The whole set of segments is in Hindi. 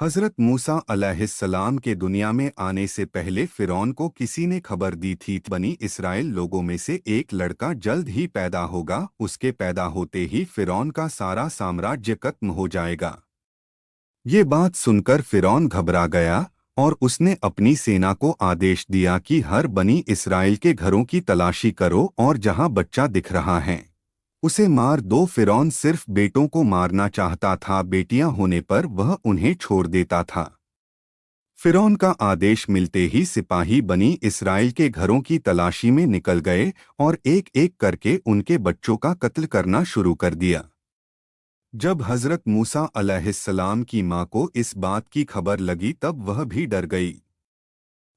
हज़रत मूसा अलैहिस्सलाम के दुनिया में आने से पहले फ़िरौन को किसी ने खबर दी थी बनी इस्राएल लोगों में से एक लड़का जल्द ही पैदा होगा। उसके पैदा होते ही फ़िरौन का सारा साम्राज्य खत्म हो जाएगा। ये बात सुनकर फ़िरौन घबरा गया और उसने अपनी सेना को आदेश दिया कि हर बनी इस्राएल के घरों की तलाशी करो और जहां बच्चा दिख रहा है उसे मार दो। फ़िरौन सिर्फ बेटों को मारना चाहता था, बेटियां होने पर वह उन्हें छोड़ देता था। फ़िरौन का आदेश मिलते ही सिपाही बनी इस्राएल के घरों की तलाशी में निकल गए और एक एक करके उनके बच्चों का कत्ल करना शुरू कर दिया। जब हज़रत मूसा अलैहिस्सलाम की मां को इस बात की खबर लगी तब वह भी डर गई।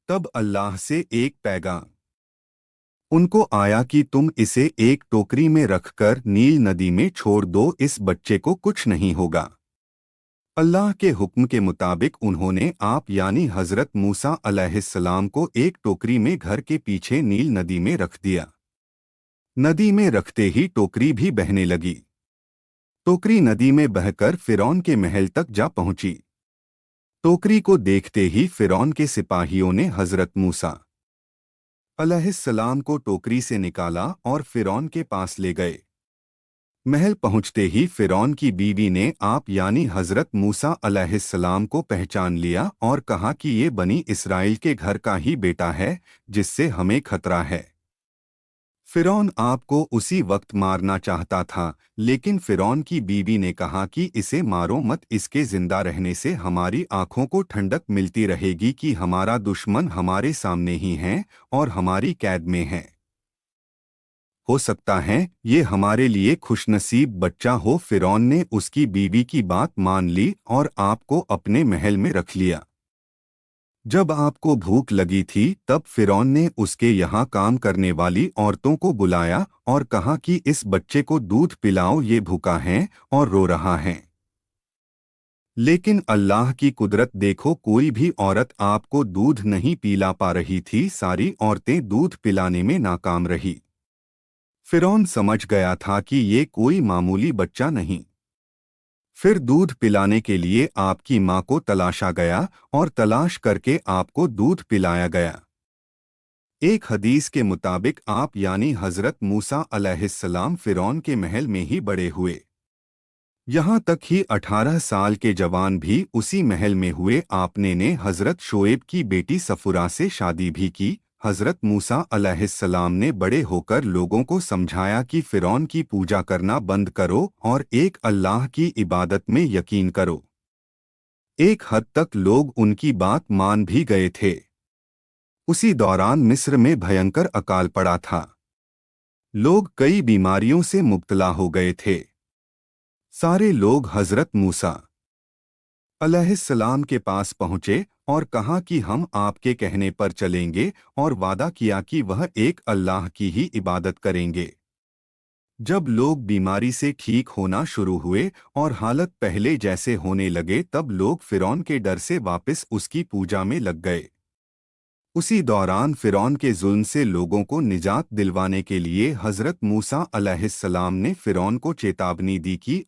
तब अल्लाह से एक पैगाम उनको आया कि तुम इसे एक टोकरी में रखकर नील नदी में छोड़ दो, इस बच्चे को कुछ नहीं होगा। अल्लाह के हुक्म के मुताबिक उन्होंने आप यानी हज़रत मूसा अलैहिस्सलाम को एक टोकरी में घर के पीछे नील नदी में रख दिया। नदी में रखते ही टोकरी भी बहने लगी। टोकरी नदी में बहकर फ़िरौन के महल तक जा पहुंची। टोकरी को देखते ही फ़िरौन के सिपाहियों ने हज़रत मूसा अलैहिस्सलाम को टोकरी से निकाला और फ़िरौन के पास ले गए। महल पहुंचते ही फ़िरौन की बीवी ने आप यानी हज़रत मूसा अलैहिस्सलाम को पहचान लिया और कहा कि ये बनी इस्राइल के घर का ही बेटा है जिससे हमें खतरा है। फ़िरौन आपको उसी वक्त मारना चाहता था, लेकिन फ़िरौन की बीवी ने कहा कि इसे मारो मत, इसके जिंदा रहने से हमारी आंखों को ठंडक मिलती रहेगी कि हमारा दुश्मन हमारे सामने ही है और हमारी कैद में है। हो सकता है ये हमारे लिए खुशनसीब बच्चा हो। फ़िरौन ने उसकी बीवी की बात मान ली और आपको अपने महल में रख लिया। जब आपको भूख लगी थी तब फ़िरौन ने उसके यहाँ काम करने वाली औरतों को बुलाया और कहा कि इस बच्चे को दूध पिलाओ, ये भूखा है और रो रहा है। लेकिन अल्लाह की कुदरत देखो, कोई भी औरत आपको दूध नहीं पिला पा रही थी, सारी औरतें दूध पिलाने में नाकाम रही। फ़िरौन समझ गया था कि ये कोई मामूली बच्चा नहीं। फिर दूध पिलाने के लिए आपकी माँ को तलाशा गया और तलाश करके आपको दूध पिलाया गया। एक हदीस के मुताबिक आप यानी हज़रत मूसा अलैहिस्सलाम फ़िरौन के महल में ही बड़े हुए। यहाँ तक ही 18 साल के जवान भी उसी महल में हुए। आपने ने हज़रत शोएब की बेटी सफुरा से शादी भी की। हज़रत मूसा अलैहिस्सलाम ने बड़े होकर लोगों को समझाया कि फ़िरौन की पूजा करना बंद करो और एक अल्लाह की इबादत में यकीन करो। एक हद तक लोग उनकी बात मान भी गए थे। उसी दौरान मिस्र में भयंकर अकाल पड़ा था। लोग कई बीमारियों से मुब्तला हो गए थे। सारे लोग हज़रत मूसा अलैहिस्सलाम के पास पहुँचे और कहा कि हम आपके कहने पर चलेंगे और वादा किया कि वह एक अल्लाह की ही इबादत करेंगे। जब लोग बीमारी से ठीक होना शुरू हुए और हालत पहले जैसे होने लगे तब लोग फ़िरौन के डर से वापस उसकी पूजा में लग गए। उसी दौरान फ़िरौन के जुल्म से लोगों को निजात दिलवाने के लिए हज़रत मूसा अलैहिस्सलाम ने फ़िरौन को चेतावनी दी कि